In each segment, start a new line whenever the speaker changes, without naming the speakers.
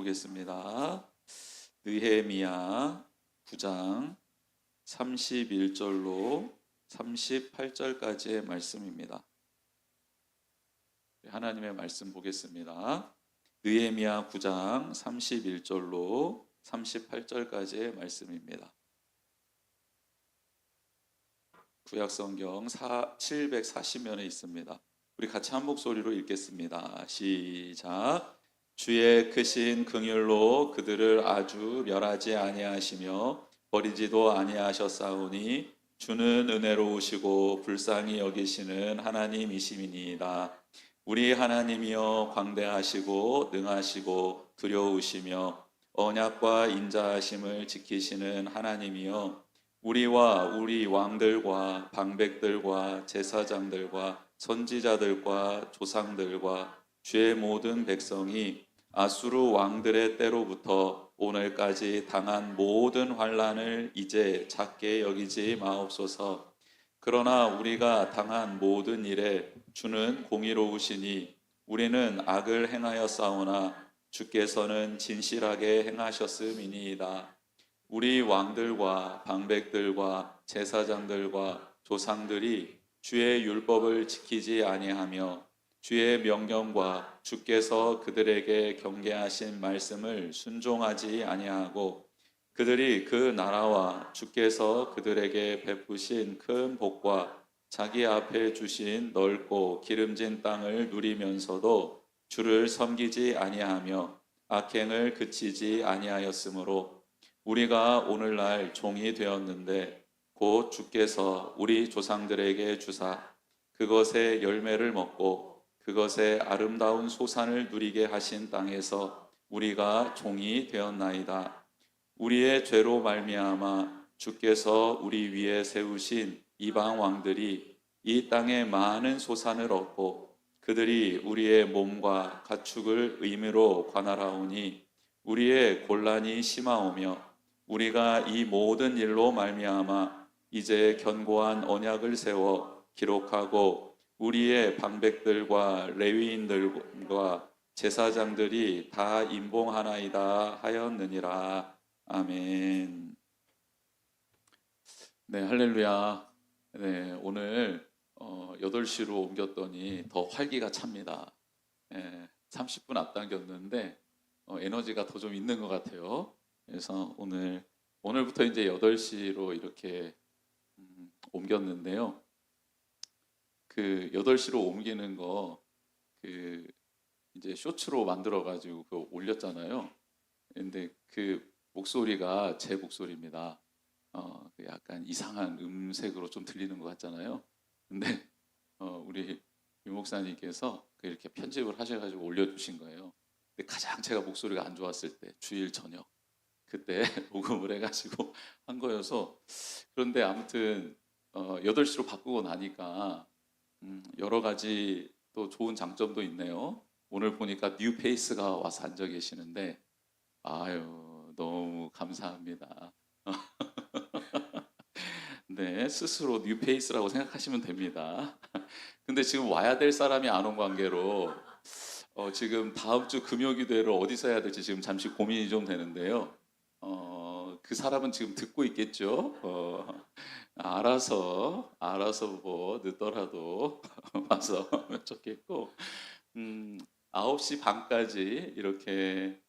보겠습니다. 느헤미야 9장 31절로 38절까지의 말씀입니다. 하나님의 말씀 보겠습니다. 느헤미야 9장 31절로 38절까지의 말씀입니다. 구약성경 740면에 있습니다. 우리 같이 한 목소리로 읽겠습니다. 시작. 주의 크신 긍휼로 그들을 아주 멸하지 아니하시며 버리지도 아니하셨사오니 주는 은혜로우시고 불쌍히 여기시는 하나님이심이니이다. 우리 하나님이여 광대하시고 능하시고 두려우시며 언약과 인자하심을 지키시는 하나님이여 우리와 우리 왕들과 방백들과 제사장들과 선지자들과 조상들과 주의 모든 백성이 아수르 왕들의 때로부터 오늘까지 당한 모든 환난을 이제 작게 여기지 마옵소서. 그러나 우리가 당한 모든 일에 주는 공의로우시니 우리는 악을 행하였사오나 주께서는 진실하게 행하셨음이니이다. 우리 왕들과 방백들과 제사장들과 조상들이 주의 율법을 지키지 아니하며 주의 명령과 주께서 그들에게 경계하신 말씀을 순종하지 아니하고 그들이 그 나라와 주께서 그들에게 베푸신 큰 복과 자기 앞에 주신 넓고 기름진 땅을 누리면서도 주를 섬기지 아니하며 악행을 그치지 아니하였으므로 우리가 오늘날 종이 되었는데 곧 주께서 우리 조상들에게 주사 그것의 열매를 먹고 그것의 아름다운 소산을 누리게 하신 땅에서 우리가 종이 되었나이다. 우리의 죄로 말미암아 주께서 우리 위에 세우신 이방 왕들이 이 땅에 많은 소산을 얻고 그들이 우리의 몸과 가축을 의무로 관할하오니 우리의 곤란이 심하오며 우리가 이 모든 일로 말미암아 이제 견고한 언약을 세워 기록하고 우리의 방백들과 레위인들과 제사장들이 다 임봉하나이다 하였느니라. 아멘. 네, 할렐루야. 네, 오늘 8시로 옮겼더니 더 활기가 찹니다. 30분 앞당겼는데 에너지가 더 좀 있는 것 같아요. 그래서 오늘부터 이제 8시로 이렇게 옮겼는데요. 그 8시로 옮기는 거 이제 쇼츠로 만들어 가지고 올렸잖아요. 근데 그 목소리가 제 목소리입니다. 약간 이상한 음색으로 좀 들리는 것 같잖아요. 근데 우리 유 목사님께서 이렇게 편집을 하셔가지고 올려주신 거예요. 근데 가장 제가 목소리가 안 좋았을 때 주일 저녁 그때 녹음을 해가지고 한 거여서 그런데 아무튼 8시로 바꾸고 나니까 여러 가지 또 좋은 장점도 있네요. 오늘 보니까 뉴페이스가 와서 앉아 계시는데 아유 너무 감사합니다. 네, 스스로 뉴페이스라고 생각하시면 됩니다. 근데 지금 와야 될 사람이 안 온 관계로 지금 다음 주 금요기도회를 어디서 해야 될지 지금 잠시 고민이 좀 되는데요. 그 사람은 지금 듣고 있겠죠. 알아서 뭐 늦더라도 와서 하면 좋겠고 9시 반까지 이렇게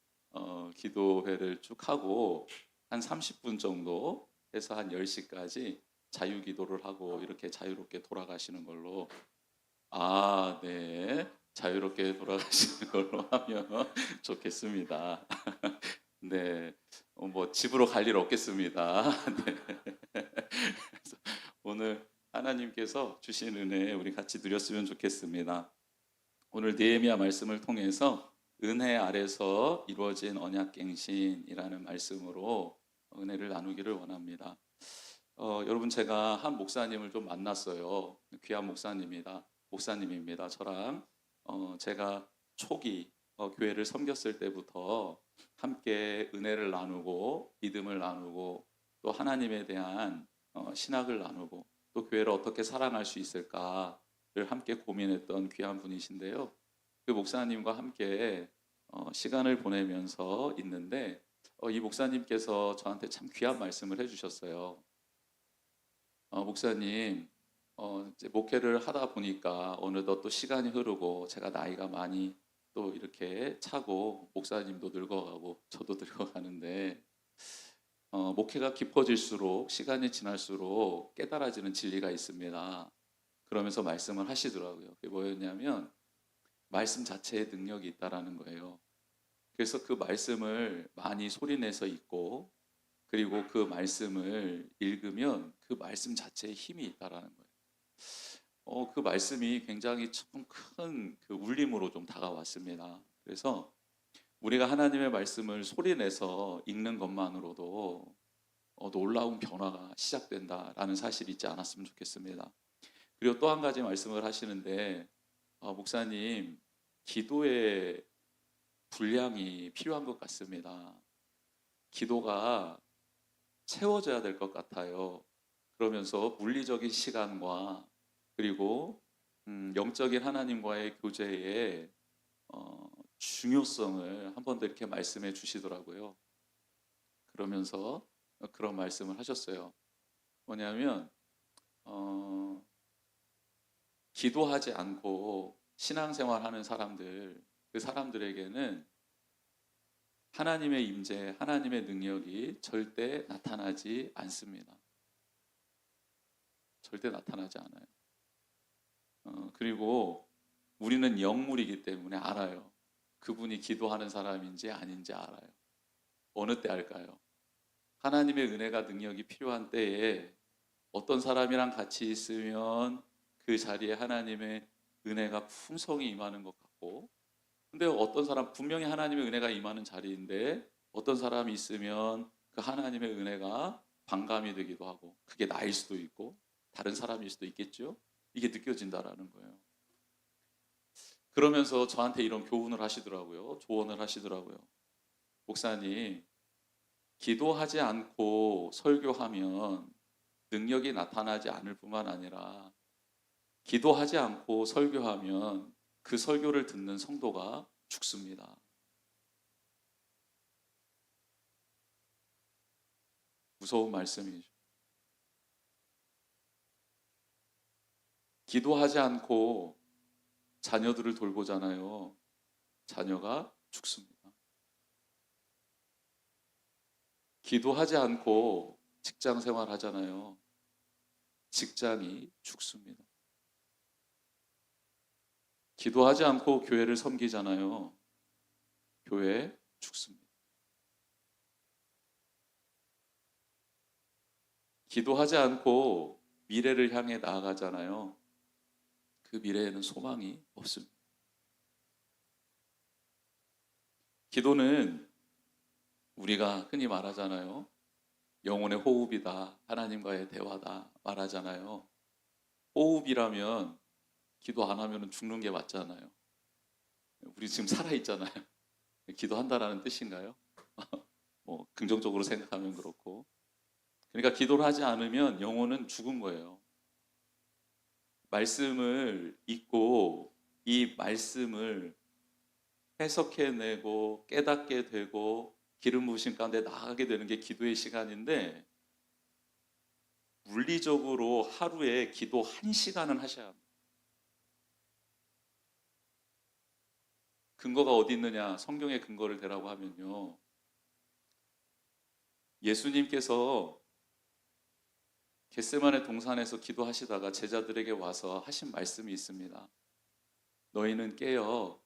기도회를 쭉 하고 한 30분 정도 해서 한 10시까지 자유기도를 하고 이렇게 자유롭게 돌아가시는 걸로 네, 자유롭게 돌아가시는 걸로 하면 좋겠습니다. 네, 뭐 집으로 갈 일 없겠습니다. 네. 그래서 오늘 하나님께서 주신 은혜 우리 같이 누렸으면 좋겠습니다. 오늘 느헤미야 말씀을 통해서 은혜 아래서 이루어진 언약갱신이라는 말씀으로 은혜를 나누기를 원합니다. 여러분 제가 한 목사님을 좀 만났어요. 귀한 목사님입니다. 저랑 제가 초기 교회를 섬겼을 때부터 함께 은혜를 나누고 믿음을 나누고 또 하나님에 대한 신학을 나누고 또 교회를 어떻게 사랑할 수 있을까를 함께 고민했던 귀한 분이신데요. 그 목사님과 함께 시간을 보내면서 있는데 이 목사님께서 저한테 참 귀한 말씀을 해주셨어요. 목사님, 이제 목회를 하다 보니까 어느덧 또 시간이 흐르고 제가 나이가 많이 또 이렇게 차고 목사님도 늙어가고 저도 늙어가는데 목회가 깊어질수록 시간이 지날수록 깨달아지는 진리가 있습니다. 그러면서 말씀을 하시더라고요. 그게 뭐였냐면 말씀 자체에 능력이 있다라는 거예요. 그래서 그 말씀을 많이 소리내서 읽고 그리고 그 말씀을 읽으면 그 말씀 자체에 힘이 있다라는 거예요. 그 말씀이 굉장히 참 큰 그 울림으로 좀 다가왔습니다. 그래서 우리가 하나님의 말씀을 소리내서 읽는 것만으로도 놀라운 변화가 시작된다라는 사실이 있지 않았으면 좋겠습니다. 그리고 또 한 가지 말씀을 하시는데 목사님, 기도의 분량이 필요한 것 같습니다. 기도가 채워져야 될 것 같아요. 그러면서 물리적인 시간과 그리고 영적인 하나님과의 교제의 중요성을 한 번 더 이렇게 말씀해 주시더라고요. 그러면서 그런 말씀을 하셨어요. 뭐냐면 기도하지 않고 신앙생활하는 사람들, 그 사람들에게는 하나님의 임재, 하나님의 능력이 절대 나타나지 않습니다. 절대 나타나지 않아요. 그리고 우리는 영물이기 때문에 알아요. 그분이 기도하는 사람인지 아닌지 알아요. 어느 때 알까요? 하나님의 은혜가 능력이 필요한 때에 어떤 사람이랑 같이 있으면 그 자리에 하나님의 은혜가 풍성히 임하는 것 같고, 근데 어떤 사람, 분명히 하나님의 은혜가 임하는 자리인데 어떤 사람이 있으면 그 하나님의 은혜가 반감이 되기도 하고, 그게 나일 수도 있고 다른 사람일 수도 있겠죠. 이게 느껴진다라는 거예요. 그러면서 저한테 이런 교훈을 하시더라고요. 조언을 하시더라고요. 목사님, 기도하지 않고 설교하면 능력이 나타나지 않을 뿐만 아니라 기도하지 않고 설교하면 그 설교를 듣는 성도가 죽습니다. 무서운 말씀이죠. 기도하지 않고 자녀들을 돌보잖아요. 자녀가 죽습니다. 기도하지 않고 직장 생활 하잖아요. 직장이 죽습니다. 기도하지 않고 교회를 섬기잖아요. 교회 죽습니다. 기도하지 않고 미래를 향해 나아가잖아요. 그 미래에는 소망이 없습니다. 기도는 우리가 흔히 말하잖아요. 영혼의 호흡이다. 하나님과의 대화다. 말하잖아요. 호흡이라면 기도 안 하면 죽는 게 맞잖아요. 우리 지금 살아있잖아요. 기도한다라는 뜻인가요? 긍정적으로 생각하면 그렇고. 그러니까 기도를 하지 않으면 영혼은 죽은 거예요. 말씀을 읽고 이 말씀을 해석해내고 깨닫게 되고 기름 부으심 가운데 나아가게 되는 게 기도의 시간인데, 물리적으로 하루에 기도 1시간은 하셔야 합니다. 근거가 어디 있느냐? 성경의 근거를 대라고 하면요, 예수님께서 겟세마네 동산에서 기도하시다가 제자들에게 와서 하신 말씀이 있습니다. 너희는 깨어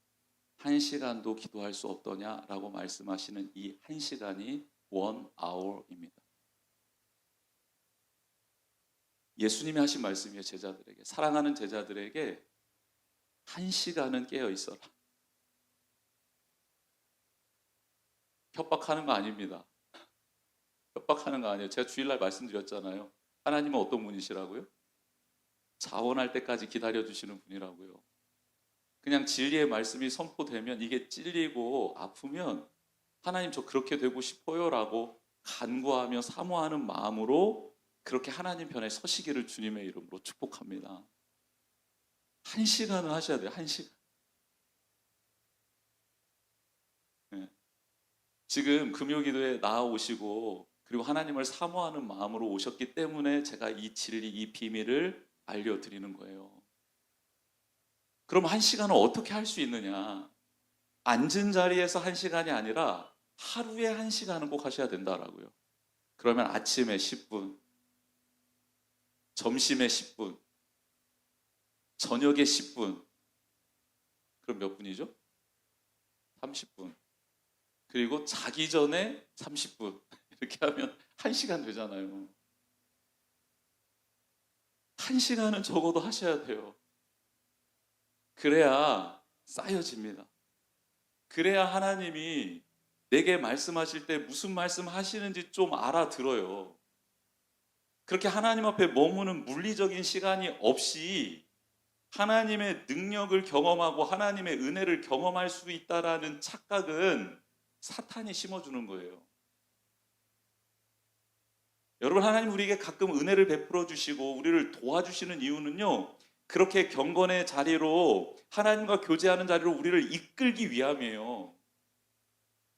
1시간도 기도할 수 없더냐라고 말씀하시는 이 1시간이 1hour입니다. 예수님이 하신 말씀이에요. 제자들에게, 사랑하는 제자들에게 1시간은 깨어 있어라. 협박하는 거 아닙니다. 협박하는 거 아니에요. 제가 주일날 말씀드렸잖아요. 하나님은 어떤 분이시라고요? 자원할 때까지 기다려주시는 분이라고요. 그냥 진리의 말씀이 선포되면, 이게 찔리고 아프면 하나님 저 그렇게 되고 싶어요 라고 간구하며 사모하는 마음으로 그렇게 하나님 편에 서시기를 주님의 이름으로 축복합니다. 1시간은 하셔야 돼요. 1시간. 지금 금요기도에 나아오시고 그리고 하나님을 사모하는 마음으로 오셨기 때문에 제가 이 진리, 이 비밀을 알려드리는 거예요. 그럼 1시간은 어떻게 할 수 있느냐? 앉은 자리에서 1시간이 아니라 하루에 1시간은 꼭 하셔야 된다라고요. 그러면 아침에 10분, 점심에 10분, 저녁에 10분, 그럼 몇 분이죠? 30분. 그리고 자기 전에 30분. 이렇게 하면 1시간 되잖아요. 1시간은 적어도 하셔야 돼요. 그래야 쌓여집니다. 그래야 하나님이 내게 말씀하실 때 무슨 말씀 하시는지 좀 알아들어요. 그렇게 하나님 앞에 머무는 물리적인 시간이 없이 하나님의 능력을 경험하고 하나님의 은혜를 경험할 수 있다라는 착각은 사탄이 심어주는 거예요. 여러분, 하나님 우리에게 가끔 은혜를 베풀어 주시고 우리를 도와주시는 이유는요, 그렇게 경건의 자리로, 하나님과 교제하는 자리로 우리를 이끌기 위함이에요.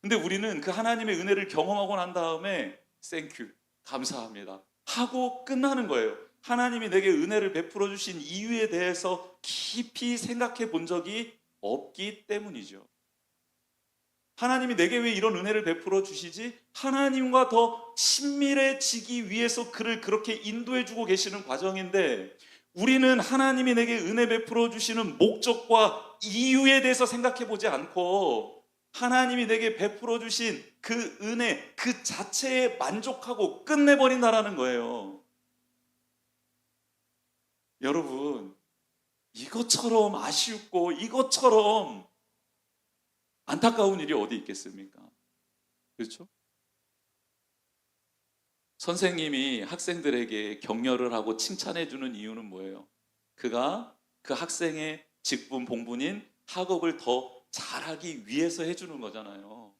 근데 우리는 그 하나님의 은혜를 경험하고 난 다음에 땡큐, 감사합니다 하고 끝나는 거예요. 하나님이 내게 은혜를 베풀어 주신 이유에 대해서 깊이 생각해 본 적이 없기 때문이죠. 하나님이 내게 왜 이런 은혜를 베풀어 주시지? 하나님과 더 친밀해지기 위해서 그를 그렇게 인도해 주고 계시는 과정인데, 우리는 하나님이 내게 은혜 베풀어 주시는 목적과 이유에 대해서 생각해 보지 않고 하나님이 내게 베풀어 주신 그 은혜 그 자체에 만족하고 끝내버린다라는 거예요. 여러분, 이것처럼 아쉽고 이것처럼 안타까운 일이 어디 있겠습니까? 그렇죠? 선생님이 학생들에게 격려를 하고 칭찬해 주는 이유는 뭐예요? 그가 그 학생의 직분, 본분인 학업을 더 잘하기 위해서 해주는 거잖아요.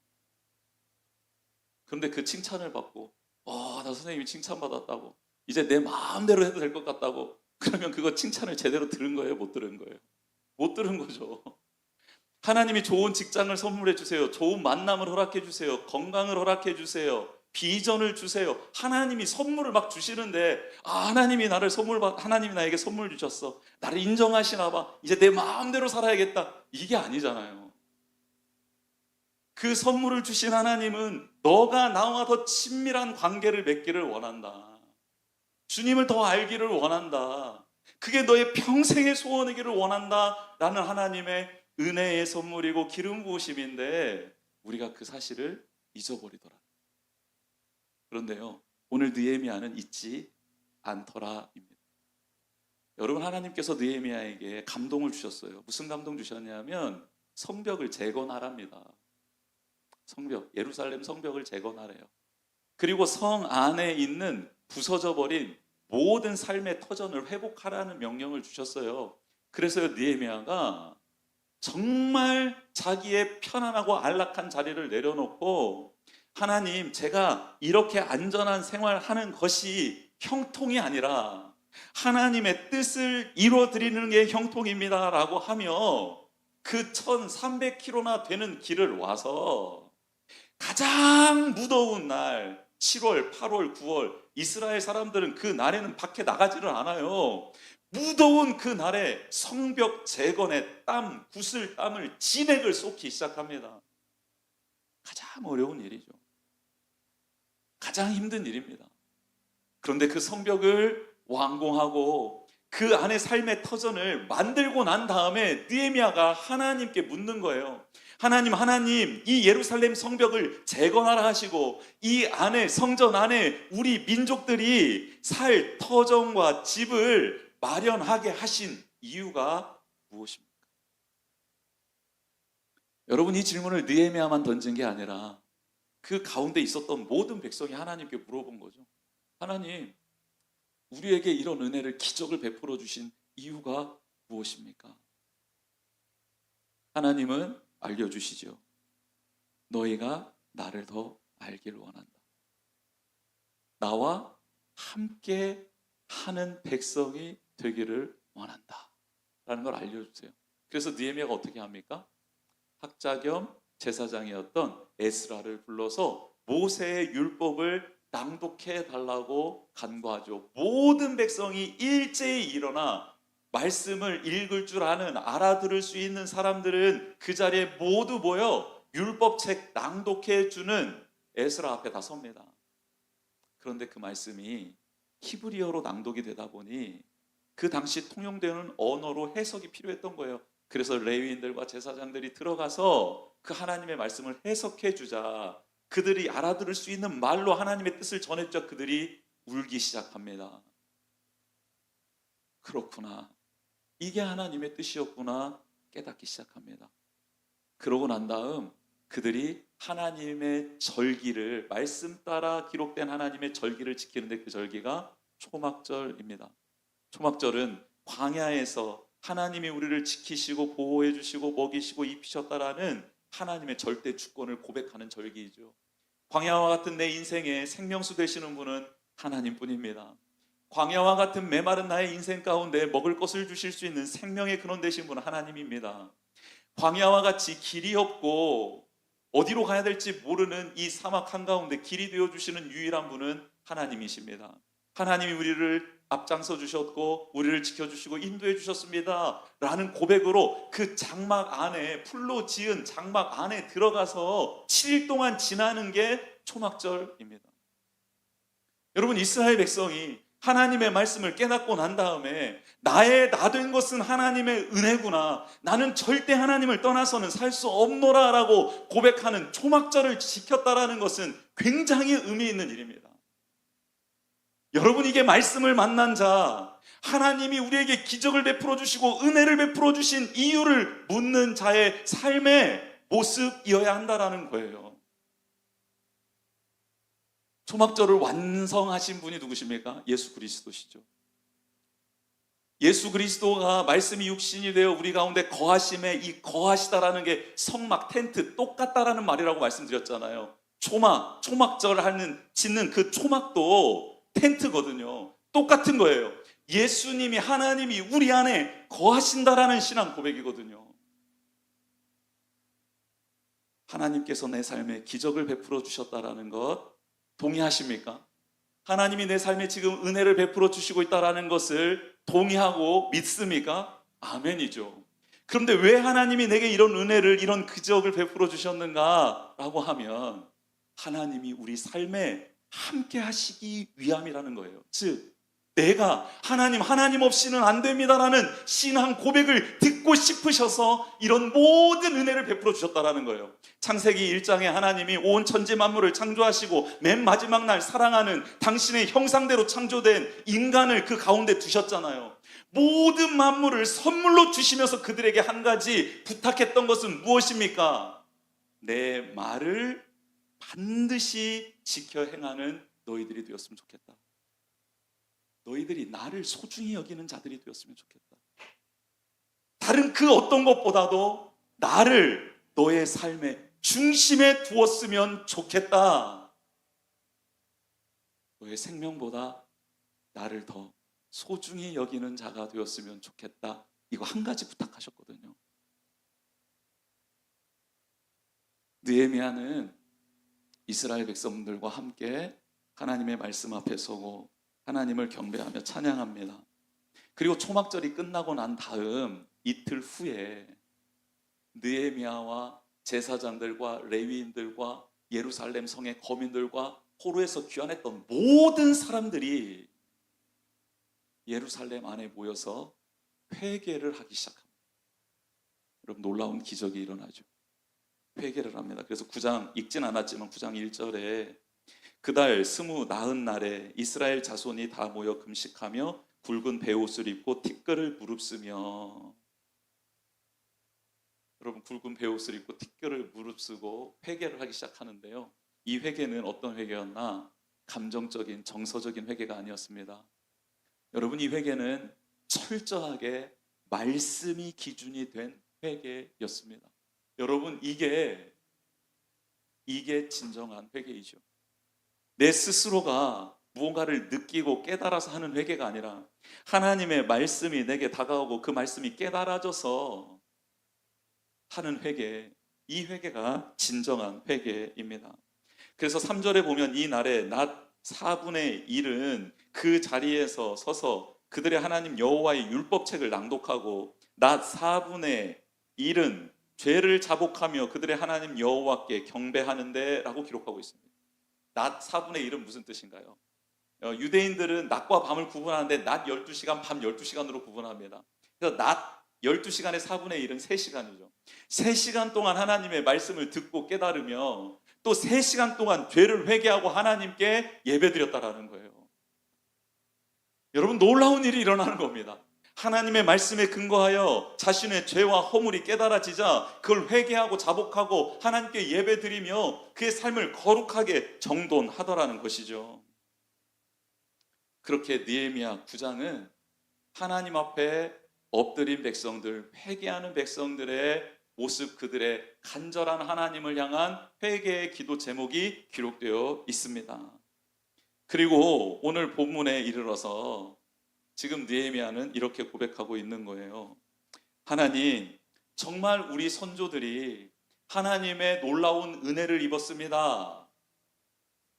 그런데 그 칭찬을 받고 나 선생님이 칭찬받았다고 이제 내 마음대로 해도 될 것 같다고, 그러면 그거 칭찬을 제대로 들은 거예요? 못 들은 거예요? 못 들은 거죠. 하나님이 좋은 직장을 선물해 주세요. 좋은 만남을 허락해 주세요. 건강을 허락해 주세요. 비전을 주세요. 하나님이 선물을 막 주시는데, 하나님이 하나님이 나에게 선물 주셨어. 나를 인정하시나 봐. 이제 내 마음대로 살아야겠다. 이게 아니잖아요. 그 선물을 주신 하나님은 너가 나와 더 친밀한 관계를 맺기를 원한다. 주님을 더 알기를 원한다. 그게 너의 평생의 소원이기를 원한다. 라는 하나님의 은혜의 선물이고 기름 부으심인데, 우리가 그 사실을 잊어버리더라. 그런데요, 오늘 느헤미야는 잊지 않더라입니다. 여러분, 하나님께서 느헤미야에게 감동을 주셨어요. 무슨 감동 주셨냐면 성벽을 재건하랍니다. 성벽, 예루살렘 성벽을 재건하래요. 그리고 성 안에 있는 부서져 버린 모든 삶의 터전을 회복하라는 명령을 주셨어요. 그래서 느헤미야가 정말 자기의 편안하고 안락한 자리를 내려놓고, 하나님, 제가 이렇게 안전한 생활하는 것이 형통이 아니라 하나님의 뜻을 이루어드리는 게 형통입니다 라고 하며 그 1300km나 되는 길을 와서 가장 무더운 날 7월, 8월, 9월, 이스라엘 사람들은 그 날에는 밖에 나가지를 않아요. 무더운 그 날에 성벽 재건에 구슬 땀을 진액을 쏟기 시작합니다. 가장 어려운 일이죠. 가장 힘든 일입니다. 그런데 그 성벽을 완공하고 그 안에 삶의 터전을 만들고 난 다음에 느헤미야가 하나님께 묻는 거예요. 하나님, 이 예루살렘 성벽을 재건하라 하시고 이 안에, 성전 안에 우리 민족들이 살 터전과 집을 마련하게 하신 이유가 무엇입니까? 여러분, 이 질문을 느헤미야만 던진 게 아니라 그 가운데 있었던 모든 백성이 하나님께 물어본 거죠. 하나님, 우리에게 이런 은혜를, 기적을 베풀어 주신 이유가 무엇입니까? 하나님은 알려주시죠. 너희가 나를 더 알기를 원한다. 나와 함께 하는 백성이 되기를 원한다 라는 걸 알려주세요. 그래서 느헤미야가 어떻게 합니까? 학자 겸 제사장이었던 에스라를 불러서 모세의 율법을 낭독해 달라고 간구하죠. 모든 백성이 일제히 일어나 말씀을 읽을 줄 아는, 알아들을 수 있는 사람들은 그 자리에 모두 모여 율법책 낭독해 주는 에스라 앞에 다 섭니다. 그런데 그 말씀이 히브리어로 낭독이 되다 보니 그 당시 통용되는 언어로 해석이 필요했던 거예요. 그래서 레위인들과 제사장들이 들어가서 그 하나님의 말씀을 해석해 주자. 그들이 알아들을 수 있는 말로 하나님의 뜻을 전했죠. 그들이 울기 시작합니다. 그렇구나. 이게 하나님의 뜻이었구나 깨닫기 시작합니다. 그러고 난 다음 그들이 하나님의 절기를, 말씀 따라 기록된 하나님의 절기를 지키는데 그 절기가 초막절입니다. 초막절은 광야에서 하나님이 우리를 지키시고 보호해 주시고 먹이시고 입히셨다라는 하나님의 절대 주권을 고백하는 절기이죠. 광야와 같은 내 인생에 생명수 되시는 분은 하나님뿐입니다. 광야와 같은 메마른 나의 인생 가운데 먹을 것을 주실 수 있는 생명의 근원 되신 분은 하나님입니다. 광야와 같이 길이 없고 어디로 가야 될지 모르는 이 사막 한가운데 길이 되어주시는 유일한 분은 하나님이십니다. 하나님이 우리를 앞장서 주셨고 우리를 지켜주시고 인도해 주셨습니다 라는 고백으로 그 장막 안에, 풀로 지은 장막 안에 들어가서 7일 동안 지나는 게 초막절입니다. 여러분, 이스라엘 백성이 하나님의 말씀을 깨닫고 난 다음에 나의 나 된 것은 하나님의 은혜구나, 나는 절대 하나님을 떠나서는 살 수 없노라 라고 고백하는 초막절을 지켰다라는 것은 굉장히 의미 있는 일입니다. 여러분, 이게 말씀을 만난 자, 하나님이 우리에게 기적을 베풀어 주시고 은혜를 베풀어 주신 이유를 묻는 자의 삶의 모습이어야 한다라는 거예요. 초막절을 완성하신 분이 누구십니까? 예수 그리스도시죠. 예수 그리스도가 말씀이 육신이 되어 우리 가운데 거하심에, 이 거하시다라는 게 성막, 텐트 똑같다라는 말이라고 말씀드렸잖아요. 초막절 짓는 그 초막도 텐트거든요. 똑같은 거예요. 예수님이, 하나님이 우리 안에 거하신다라는 신앙 고백이거든요. 하나님께서 내 삶에 기적을 베풀어 주셨다라는 것 동의하십니까? 하나님이 내 삶에 지금 은혜를 베풀어 주시고 있다는 것을 동의하고 믿습니까? 아멘이죠. 그런데 왜 하나님이 내게 이런 은혜를, 이런 기적을 베풀어 주셨는가 라고 하면 하나님이 우리 삶에 함께 하시기 위함이라는 거예요. 즉, 내가 하나님 없이는 안 됩니다라는 신앙 고백을 듣고 싶으셔서 이런 모든 은혜를 베풀어 주셨다라는 거예요. 창세기 1장에 하나님이 온 천지 만물을 창조하시고 맨 마지막 날 사랑하는 당신의 형상대로 창조된 인간을 그 가운데 두셨잖아요. 모든 만물을 선물로 주시면서 그들에게 한 가지 부탁했던 것은 무엇입니까? 내 말을 반드시 지켜 행하는 너희들이 되었으면 좋겠다. 너희들이 나를 소중히 여기는 자들이 되었으면 좋겠다. 다른 그 어떤 것보다도 나를 너의 삶의 중심에 두었으면 좋겠다. 너의 생명보다 나를 더 소중히 여기는 자가 되었으면 좋겠다. 이거 한 가지 부탁하셨거든요. 느헤미야는 이스라엘 백성들과 함께 하나님의 말씀 앞에 서고 하나님을 경배하며 찬양합니다. 그리고 초막절이 끝나고 난 다음 이틀 후에 느헤미야와 제사장들과 레위인들과 예루살렘 성의 거민들과 포로에서 귀환했던 모든 사람들이 예루살렘 안에 모여서 회개를 하기 시작합니다. 여러분, 놀라운 기적이 일어나죠. 회개를 합니다. 그래서 9장 읽진 않았지만 9장 1절에 그달 29날에 이스라엘 자손이 다 모여 금식하며 굵은 베옷을 입고 티끌을 무릅쓰며, 여러분, 굵은 베옷을 입고 티끌을 무릅쓰고 회개를 하기 시작하는데요. 이 회개는 어떤 회개였나? 감정적인, 정서적인 회개가 아니었습니다. 여러분, 이 회개는 철저하게 말씀이 기준이 된 회개였습니다. 여러분, 이게 진정한 회개이죠. 내 스스로가 무언가를 느끼고 깨달아서 하는 회개가 아니라 하나님의 말씀이 내게 다가오고 그 말씀이 깨달아져서 하는 회개, 이 회개가 진정한 회개입니다. 그래서 3절에 보면 이 날에 낮 4분의 1은 그 자리에서 서서 그들의 하나님 여호와의 율법책을 낭독하고 낮 4분의 1은 죄를 자복하며 그들의 하나님 여호와께 경배하는데 라고 기록하고 있습니다. 낮 4분의 1은 무슨 뜻인가요? 유대인들은 낮과 밤을 구분하는데 낮 12시간, 밤 12시간으로 구분합니다. 그래서 낮 12시간의 4분의 1은 3시간이죠. 3시간 동안 하나님의 말씀을 듣고 깨달으며 또 3시간 동안 죄를 회개하고 하나님께 예배드렸다라는 거예요. 여러분, 놀라운 일이 일어나는 겁니다. 하나님의 말씀에 근거하여 자신의 죄와 허물이 깨달아지자 그걸 회개하고 자복하고 하나님께 예배드리며 그의 삶을 거룩하게 정돈하더라는 것이죠. 그렇게 느헤미야 9장은 하나님 앞에 엎드린 백성들, 회개하는 백성들의 모습, 그들의 간절한 하나님을 향한 회개의 기도 제목이 기록되어 있습니다. 그리고 오늘 본문에 이르러서 지금 느헤미야는 이렇게 고백하고 있는 거예요. 하나님, 정말 우리 선조들이 하나님의 놀라운 은혜를 입었습니다.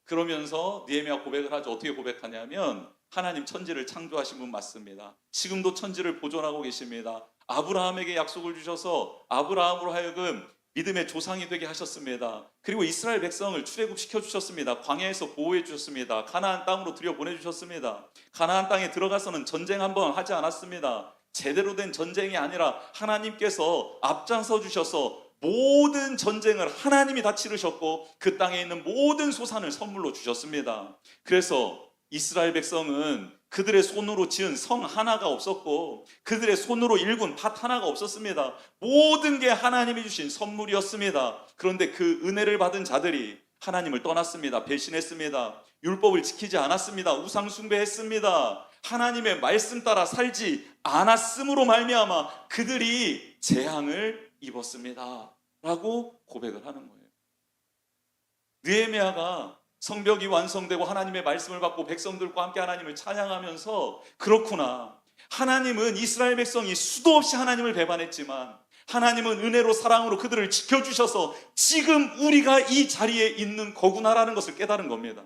그러면서 느헤미야 고백을 하죠. 어떻게 고백하냐면 하나님 천지를 창조하신 분 맞습니다. 지금도 천지를 보존하고 계십니다. 아브라함에게 약속을 주셔서 아브라함으로 하여금 믿음의 조상이 되게 하셨습니다. 그리고 이스라엘 백성을 출애굽시켜 주셨습니다. 광야에서 보호해 주셨습니다. 가나안 땅으로 들여보내 주셨습니다. 가나안 땅에 들어가서는 전쟁 한번 하지 않았습니다. 제대로 된 전쟁이 아니라 하나님께서 앞장서 주셔서 모든 전쟁을 하나님이 다 치르셨고 그 땅에 있는 모든 소산을 선물로 주셨습니다. 그래서 이스라엘 백성은 그들의 손으로 지은 성 하나가 없었고 그들의 손으로 일군 밭 하나가 없었습니다. 모든 게 하나님이 주신 선물이었습니다. 그런데 그 은혜를 받은 자들이 하나님을 떠났습니다. 배신했습니다. 율법을 지키지 않았습니다. 우상 숭배했습니다. 하나님의 말씀 따라 살지 않았음으로 말미암아 그들이 재앙을 입었습니다 라고 고백을 하는 거예요. 느헤미야가 성벽이 완성되고 하나님의 말씀을 받고 백성들과 함께 하나님을 찬양하면서 그렇구나, 하나님은 이스라엘 백성이 수도 없이 하나님을 배반했지만 하나님은 은혜로 사랑으로 그들을 지켜주셔서 지금 우리가 이 자리에 있는 거구나라는 것을 깨달은 겁니다.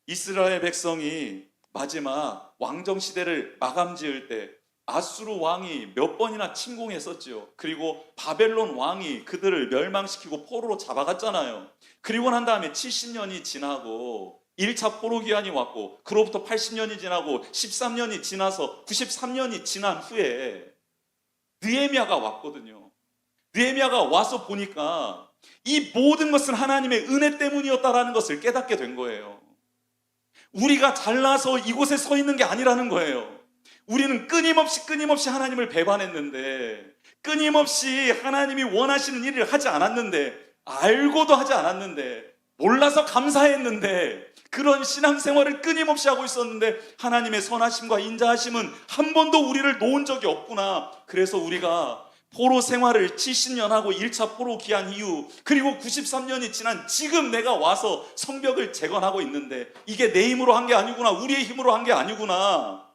이스라엘 백성이 마지막 왕정시대를 마감지을 때 아수르 왕이 몇 번이나 침공했었죠. 그리고 바벨론 왕이 그들을 멸망시키고 포로로 잡아갔잖아요. 그리고 난 다음에 70년이 지나고 1차 포로 기한이 왔고 그로부터 80년이 지나고 13년이 지나서 93년이 지난 후에 느헤미야가 왔거든요. 느헤미야가 와서 보니까 이 모든 것은 하나님의 은혜 때문이었다라는 것을 깨닫게 된 거예요. 우리가 잘나서 이곳에 서 있는 게 아니라는 거예요. 우리는 끊임없이 하나님을 배반했는데, 끊임없이 하나님이 원하시는 일을 하지 않았는데, 알고도 하지 않았는데, 몰라서 감사했는데, 그런 신앙생활을 끊임없이 하고 있었는데 하나님의 선하심과 인자하심은 한 번도 우리를 놓은 적이 없구나. 그래서 우리가 포로 생활을 70년 하고 1차 포로 기한 이후 그리고 93년이 지난 지금 내가 와서 성벽을 재건하고 있는데 이게 내 힘으로 한 게 아니구나, 우리의 힘으로 한 게 아니구나,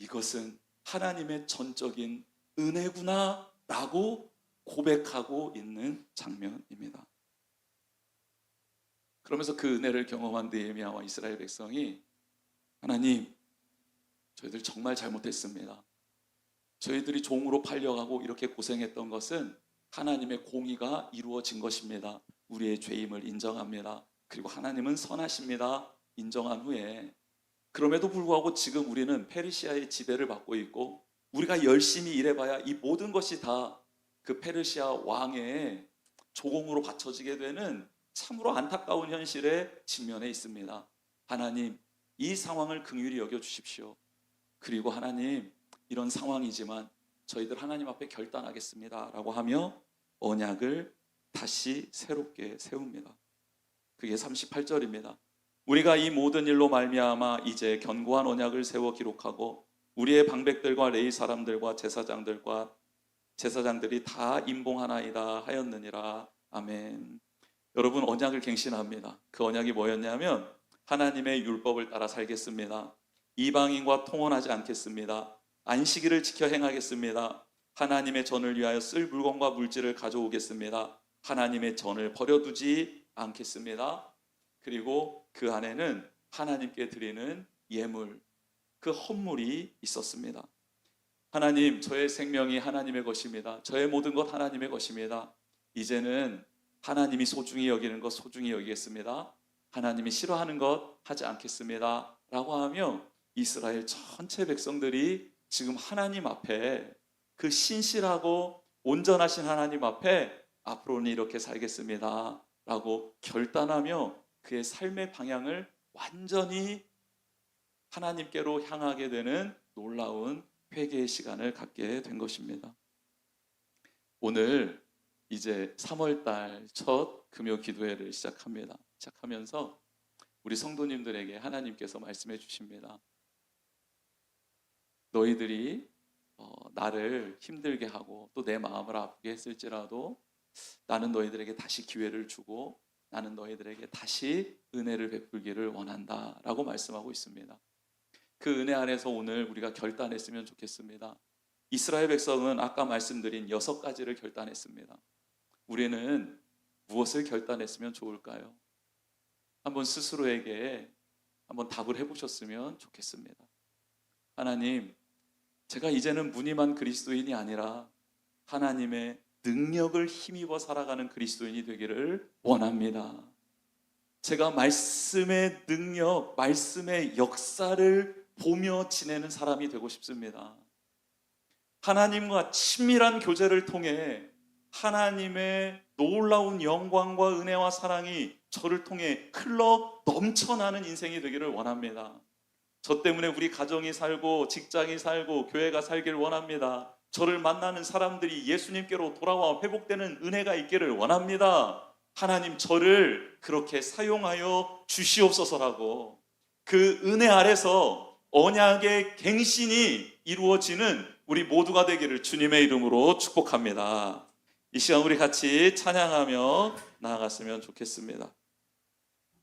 이것은 하나님의 전적인 은혜구나 라고 고백하고 있는 장면입니다. 그러면서 그 은혜를 경험한 느헤미야와 이스라엘 백성이 하나님, 저희들 정말 잘못했습니다. 저희들이 종으로 팔려가고 이렇게 고생했던 것은 하나님의 공의가 이루어진 것입니다. 우리의 죄임을 인정합니다. 그리고 하나님은 선하십니다. 인정한 후에 그럼에도 불구하고 지금 우리는 페르시아의 지배를 받고 있고 우리가 열심히 일해봐야 이 모든 것이 다 그 페르시아 왕의 조공으로 바쳐지게 되는 참으로 안타까운 현실에 직면해 있습니다. 하나님, 이 상황을 긍휼히 여겨주십시오. 그리고 하나님, 이런 상황이지만 저희들 하나님 앞에 결단하겠습니다 라고 하며 언약을 다시 새롭게 세웁니다. 그게 38절입니다. 우리가 이 모든 일로 말미암아 이제 견고한 언약을 세워 기록하고 우리의 방백들과 레위 사람들과 제사장들이 다 임봉하나이다 하였느니라. 아멘. 여러분, 언약을 갱신합니다. 그 언약이 뭐였냐면 하나님의 율법을 따라 살겠습니다. 이방인과 통혼하지 않겠습니다. 안식일을 지켜 행하겠습니다. 하나님의 전을 위하여 쓸 물건과 물질을 가져오겠습니다. 하나님의 전을 버려두지 않겠습니다. 그리고 그 안에는 하나님께 드리는 예물, 그 헌물이 있었습니다. 하나님, 저의 생명이 하나님의 것입니다. 저의 모든 것 하나님의 것입니다. 이제는 하나님이 소중히 여기는 것 소중히 여기겠습니다. 하나님이 싫어하는 것 하지 않겠습니다. 라고 하며 이스라엘 전체 백성들이 지금 하나님 앞에, 그 신실하고 온전하신 하나님 앞에 앞으로는 이렇게 살겠습니다 라고 결단하며 그의 삶의 방향을 완전히 하나님께로 향하게 되는 놀라운 회개의 시간을 갖게 된 것입니다. 오늘 이제 3월달 첫 금요 기도회를 시작하면서 우리 성도님들에게 하나님께서 말씀해 주십니다. 너희들이 나를 힘들게 하고 또 내 마음을 아프게 했을지라도 나는 너희들에게 다시 기회를 주고 나는 너희들에게 다시 은혜를 베풀기를 원한다 라고 말씀하고 있습니다. 그 은혜 안에서 오늘 우리가 결단했으면 좋겠습니다. 이스라엘 백성은 아까 말씀드린 6가지를 결단했습니다. 우리는 무엇을 결단했으면 좋을까요? 한번 스스로에게 한번 답을 해보셨으면 좋겠습니다. 하나님, 제가 이제는 무늬만 그리스도인이 아니라 하나님의 능력을 힘입어 살아가는 그리스도인이 되기를 원합니다. 제가 말씀의 능력, 말씀의 역사를 보며 지내는 사람이 되고 싶습니다. 하나님과 친밀한 교제를 통해 하나님의 놀라운 영광과 은혜와 사랑이 저를 통해 흘러 넘쳐나는 인생이 되기를 원합니다. 저 때문에 우리 가정이 살고 직장이 살고 교회가 살길 원합니다. 저를 만나는 사람들이 예수님께로 돌아와 회복되는 은혜가 있기를 원합니다. 하나님, 저를 그렇게 사용하여 주시옵소서라고 그 은혜 아래서 언약의 갱신이 이루어지는 우리 모두가 되기를 주님의 이름으로 축복합니다. 이 시간 우리 같이 찬양하며 나아갔으면 좋겠습니다.